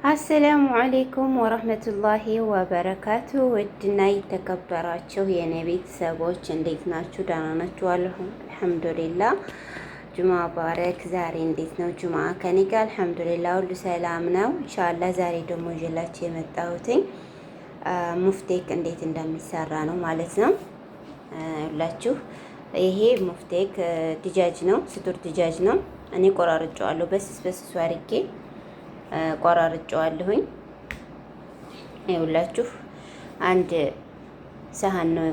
አሰላሙ አሌይኩም ወረህመቱላሂ ወበረካቱ። ውድና የተከበራችሁ የኔ ቤተሰቦች እንዴት ናችሁ? ደህና ናችሁ? አልሐምዱሊላህ። ጁማ ባረክ። ዛሬ እንዴት ነው ጁማ? ከኔ ጋር አልሐምዱሊላህ ሁሉ ሰላም ነው። ኢንሻአላህ ዛሬ ደግሞ ይዤላችሁ የመጣሁትኝ ሙፍቴክ እንዴት እንደሚሰራ ነው ማለት ነው። ሁላችሁ ይሄ ሙፍቴክ ድጃጅ ነው፣ ስቱር ድጃጅ ነው። እኔ ቆራርጬዋለሁ፣ በስሱ አድርጌ ቆራርጬዋለሁኝ። ይኸውላችሁ አንድ ሰሃን ነው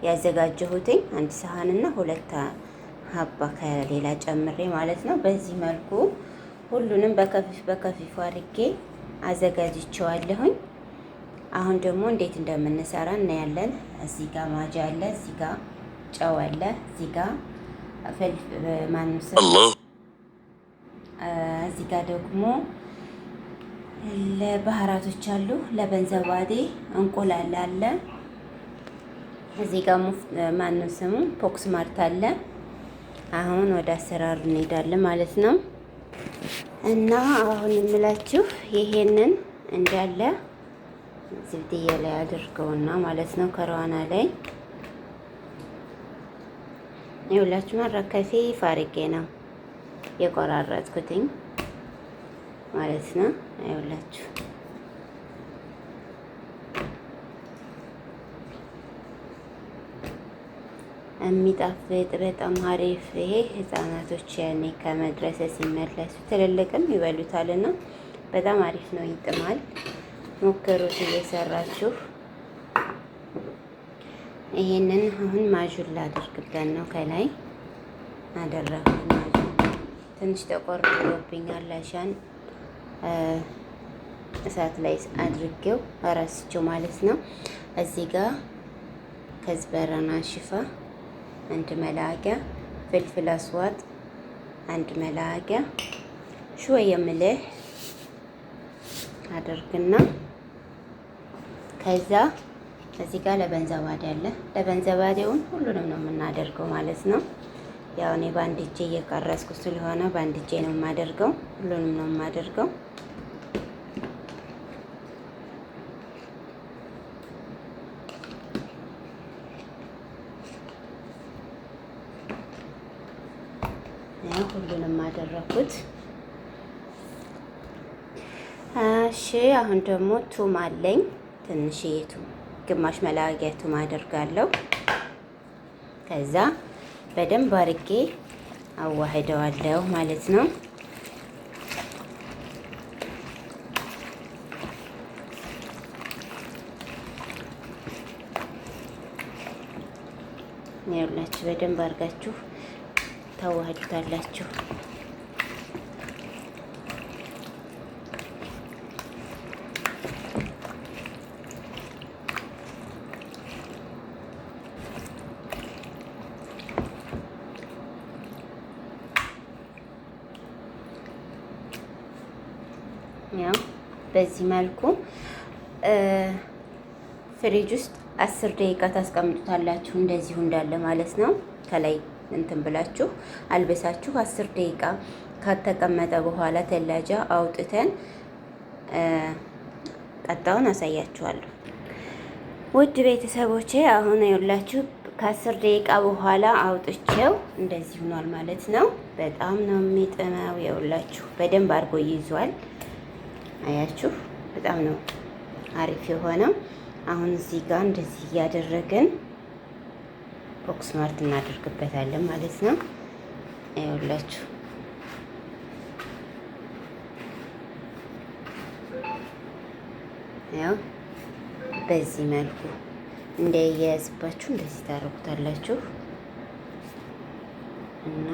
ያዘጋጀሁትኝ። አንድ ሰሃንና ሁለት ሀባ ከሌላ ጨምሬ ማለት ነው። በዚህ መልኩ ሁሉንም በከፊፉ አድርጌ አዘጋጅቼዋለሁኝ። አሁን ደግሞ እንዴት እንደምንሰራ እናያለን። እዚህ ጋር ማጃ አለ፣ እዚህ ጋር ጨው አለ፣ እዚህ ጋር እዚህ ጋር ደግሞ ለባህራቶች አሉ። ለበንዘባዴ እንቁላል አለ። እዚህ ጋር ማነው ስሙ ፖክስ ማርት አለ። አሁን ወደ አሰራሩ እንሄዳለን ማለት ነው። እና አሁን የምላችሁ ይሄንን እንዳለ ዝብድዬ ላይ አድርገውና ማለት ነው ከረዋና ላይ ይኸውላችሁ ማረከፊ ፋሪጌ ነው የቆራረጥኩትኝ ማለት ነው። አይውላችሁ የሚጣፍጥ በጣም አሪፍ። ይሄ ህፃናቶች ያኔ ከመድረሰ ሲመለሱ ትልልቅም ይበሉታልና በጣም አሪፍ ነው፣ ይጥማል። ሞክሩት እየሰራችሁ። ይሄንን አሁን ማጁላ አድርግበት ነው ከላይ አደረኩት። ማጁላ ትንሽ ተቆር ብሎብኛል አሻን እሳት ላይ አድርጌው አራስቸው ማለት ነው። እዚህ ጋር ከዝበረና ሽፋ አንድ መላቂያ፣ ፍልፍል አስዋጥ አንድ መላቂያ፣ ሹወየ ምልህ አድርግና ከዛ እዚህ ጋር ለበንዘባዴ አለ። ለበንዘባዴውን ሁሉንም ነው የምናደርገው ማለት ነው። ያው እኔ በአንድ እጄ እየቀረስኩ ስለሆነ በአንድ እጄ ነው የማደርገው። ሁሉንም ነው የማደርገው። ያው ሁሉንም አደረኩት። እሺ አሁን ደግሞ ቱም አለኝ። ትንሽዬ ቱም ግማሽ መላጊያ ቱም አደርጋለሁ። ከዛ በደንብ አርጌ አዋህደዋለሁ ማለት ነው። ይኸውላችሁ በደንብ አርጋችሁ ታዋህዱታላችሁ። ያው በዚህ መልኩ ፍሪጅ ውስጥ 10 ደቂቃ ታስቀምጡታላችሁ። እንደዚሁ እንዳለ ማለት ነው። ከላይ እንትን ብላችሁ አልበሳችሁ 10 ደቂቃ ከተቀመጠ በኋላ ተላጃ አውጥተን ቀጣውን አሳያችኋለሁ። ውድ ቤተሰቦቼ አሁን ይኸውላችሁ ከ10 ደቂቃ በኋላ አውጥቼው እንደዚህ ሆኗል ማለት ነው። በጣም ነው የሚጥመው። ይኸውላችሁ በደንብ አድርጎ ይይዟል። አያችሁ በጣም ነው አሪፍ የሆነው። አሁን እዚህ ጋር እንደዚህ እያደረግን ቦክስ ማርት እናደርግበታለን ማለት ነው። ይኸውላችሁ ያው በዚህ መልኩ እንደያዝባችሁ እንደዚህ ታደርጉታላችሁ። እና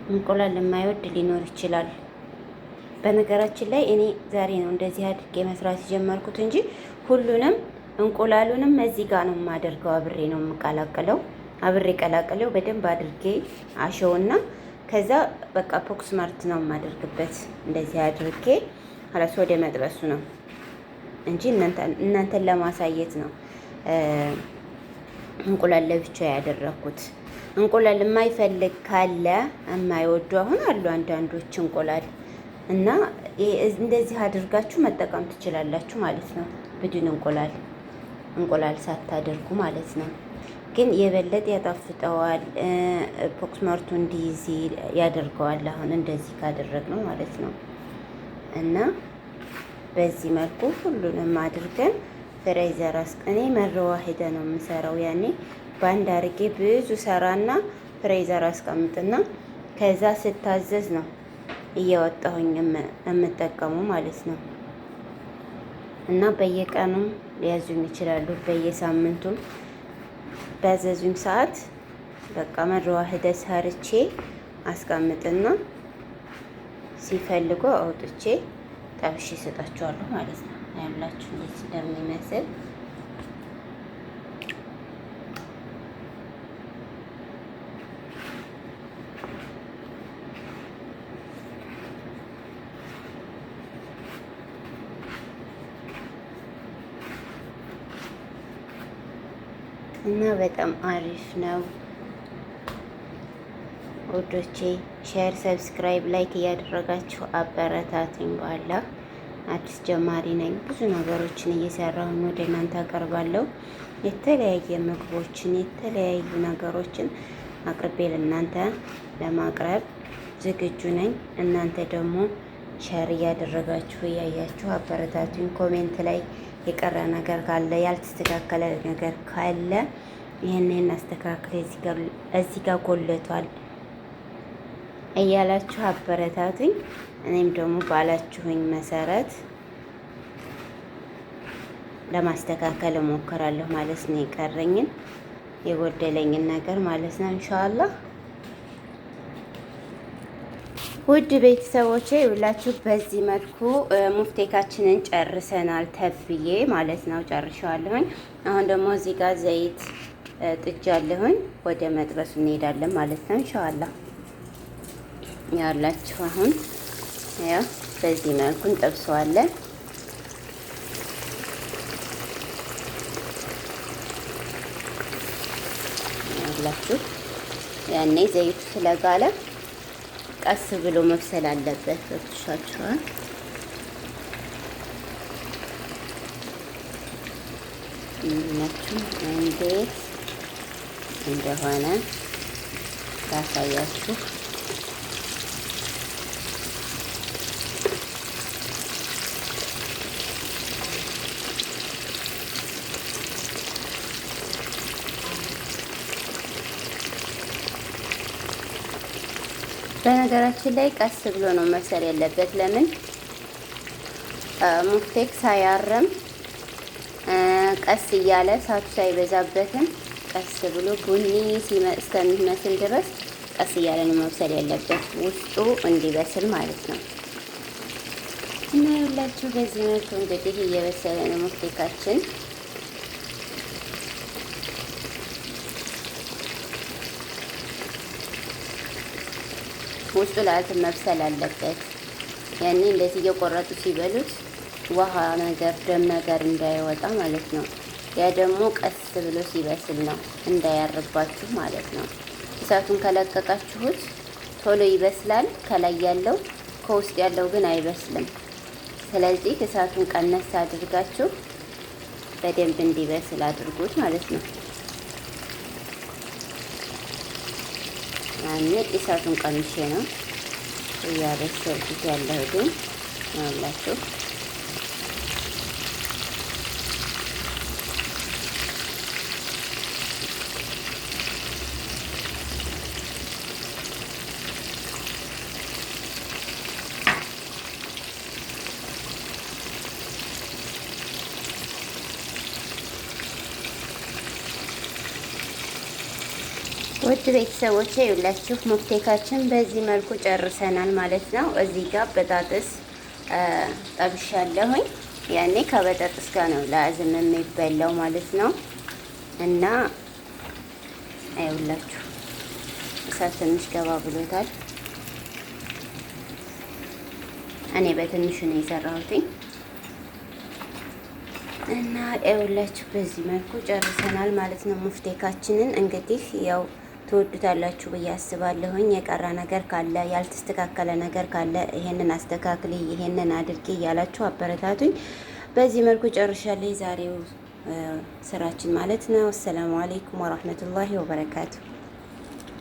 እንቁላል የማይወድ ሊኖር ይችላል። በነገራችን ላይ እኔ ዛሬ ነው እንደዚህ አድርጌ መስራት የጀመርኩት እንጂ ሁሉንም እንቁላሉንም እዚህ ጋር ነው የማደርገው። አብሬ ነው የምቀላቅለው። አብሬ ቀላቅለው በደንብ አድርጌ አሸውና ከዛ በቃ ቦክስ ማርት ነው የማደርግበት። እንደዚህ አድርጌ ኋላስ ወደ መጥበሱ ነው እንጂ እናንተን ለማሳየት ነው እንቁላል ለብቻ ያደረኩት። እንቁላል የማይፈልግ ካለ የማይወዱ አሁን አሉ አንዳንዶች እንቁላል እና እንደዚህ አድርጋችሁ መጠቀም ትችላላችሁ ማለት ነው። ብዱን እንቁላል ሳታደርጉ ማለት ነው። ግን የበለጠ ያጣፍጠዋል። ፖክስማርቱ እንዲይዝ ያደርገዋል። አሁን እንደዚህ ካደረግነው ማለት ነው። እና በዚህ መልኩ ሁሉንም አድርገን ፍሬዘር እኔ መረዋ ሄደ ነው የምሰራው። ያኔ በአንድ አርጌ ብዙ ሰራና ፍሬዘር አስቀምጥና ከዛ ስታዘዝ ነው እያወጣሁኝ የምጠቀሙ ማለት ነው። እና በየቀኑም ሊያዙኝ ይችላሉ፣ በየሳምንቱም ባዘዙኝ ሰዓት በቃ መረዋ ሄደ ሰርቼ አስቀምጥና ሲፈልጉ አውጥቼ ጠብሼ እሰጣቸዋለሁ ማለት ነው። ያላችሁ እንደዚህ እንደሚመስል እና በጣም አሪፍ ነው ውዶቼ። ሼር፣ ሰብስክራይብ፣ ላይክ እያደረጋችሁ አበረታቱኝ። በኋላ አዲስ ጀማሪ ነኝ። ብዙ ነገሮችን እየሰራሁ ወደ እናንተ አቀርባለሁ። የተለያየ ምግቦችን፣ የተለያዩ ነገሮችን አቅርቤ ለእናንተ ለማቅረብ ዝግጁ ነኝ። እናንተ ደግሞ ሼር እያደረጋችሁ እያያችሁ አበረታቱኝ። ኮሜንት ላይ የቀረ ነገር ካለ ያልተስተካከለ ነገር ካለ ይህንን አስተካክል፣ እዚህ ጋር ጎለቷል እያላችሁ አበረታቱኝ። እኔም ደግሞ ባላችሁኝ መሰረት ለማስተካከል እሞክራለሁ ማለት ነው። የቀረኝን የጎደለኝን ነገር ማለት ነው ኢንሻአላህ። ውድ ቤተሰቦቼ ሁላችሁ በዚህ መልኩ ሙፍቴካችንን ጨርሰናል ተብዬ ማለት ነው። ጨርሻለሁኝ። አሁን ደግሞ እዚህ ጋር ዘይት ጥጃለሁኝ። ወደ መጥበሱ እንሄዳለን ማለት ነው ኢንሻአላህ። ያላችሁ አሁን ያው በዚህ መልኩ እንጠብሰዋለን። ያላችሁ ያኔ ዘይቱ ስለጋለ ቀስ ብሎ መብሰል አለበት። ወጥሻችኋል። እናችሁ እንዴት እንደሆነ ታሳያችሁ። በነገራችን ላይ ቀስ ብሎ ነው መብሰል ያለበት። ለምን ሙፍቴክ ሳያርም ቀስ እያለ ሳቱ ሳይበዛበትም ቀስ ብሎ ቡኒ እስከሚመስል ድረስ ቀስ እያለ ነው መብሰል ያለበት፣ ውስጡ እንዲበስል ማለት ነው። እና ያላችሁ በዚህ መልኩ እንግዲህ እየበሰለ ነው ሙፍቴካችን። ውስጡ ለአልት መብሰል አለበት። ያኔ እንደዚህ እየቆረጡ ሲበሉት ውሃ ነገር ደም ነገር እንዳይወጣ ማለት ነው። ያ ደግሞ ቀስ ብሎ ሲበስል ነው እንዳያርባችሁ ማለት ነው። እሳቱን ከለቀቃችሁት ቶሎ ይበስላል ከላይ ያለው፣ ከውስጥ ያለው ግን አይበስልም። ስለዚህ እሳቱን ቀነስ አድርጋችሁ በደንብ እንዲበስል አድርጉት ማለት ነው። ያኔ እሳቱን ቀንሼ ነው እያበሰልኩት ያለው ግን ያላችሁ ውድ ቤተሰቦቼ ይኸውላችሁ ሙፍቴካችን በዚህ መልኩ ጨርሰናል ማለት ነው። እዚህ ጋር በጣጥስ ጠብሻለሁኝ። ያኔ ከበጣጥስ ጋር ነው ለአዝም የሚበላው ማለት ነው። እና ይኸውላችሁ እሳት ትንሽ ገባ ብሎታል። እኔ በትንሹ ነው የሰራሁትኝ። እና ይኸውላችሁ በዚህ መልኩ ጨርሰናል ማለት ነው ሙፍቴካችንን። እንግዲህ ያው ትወዱታላችሁ ብዬ አስባለሁኝ። የቀረ ነገር ካለ ያልተስተካከለ ነገር ካለ ይሄንን አስተካክሊ፣ ይሄንን አድርጊ እያላችሁ አበረታቱኝ። በዚህ መልኩ ጨርሻለሁ ዛሬው ስራችን ማለት ነው። አሰላሙ አለይኩም ወራህመቱላሂ ወበረካቱ።